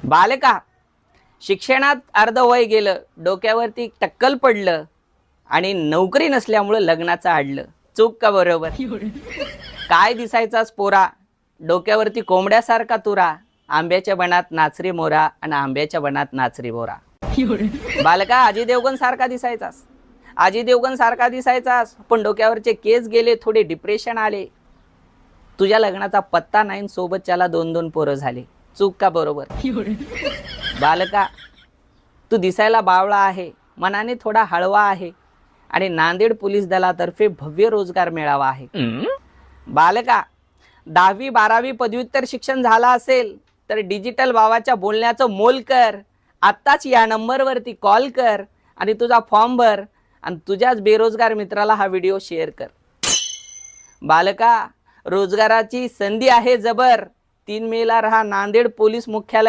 बालका, शिक्षणात अर्ध वय गेलं, डोक्यावरती टक्कल पडलं आणि नोकरी नसल्यामुळं लग्नाचं आडलं. चूक का बरोबर? काय दिसायचाच पोरा, डोक्यावरती कोंबड्यासारखा तुरा, आंब्याच्या बनात नाचरी मोरा आणि आंब्याच्या बनात नाचरी मोरा. बालका, अजय देवगण सारखा दिसायचास, अजय देवगण सारखा दिसायचास, पण डोक्यावरचे केस गेले, थोडे डिप्रेशन आले. तुझ्या लग्नाचा पत्ता नाही, सोबतच्याला 2-2 पोरं झाले. चूक का बरोबर? बालका, तू दिसायला बावळा आहे, मनाने थोडा हळवा आहे आणि नांदेड पोलीस दलातर्फे भव्य रोजगार मेळावा आहे. बालका, 10वी 12वी पदव्युत्तर शिक्षण झालं असेल तर डिजिटल भावाच्या बोलण्याचं मोल कर. आत्ताच या नंबरवरती कॉल कर आणि तुझा फॉर्म भर आणि तुझ्याच बेरोजगार मित्राला हा व्हिडिओ शेअर कर. बालका, रोजगाराची संधी आहे जबर. 3 मेला राहा नांदेड पोलीस मुख्यालयात.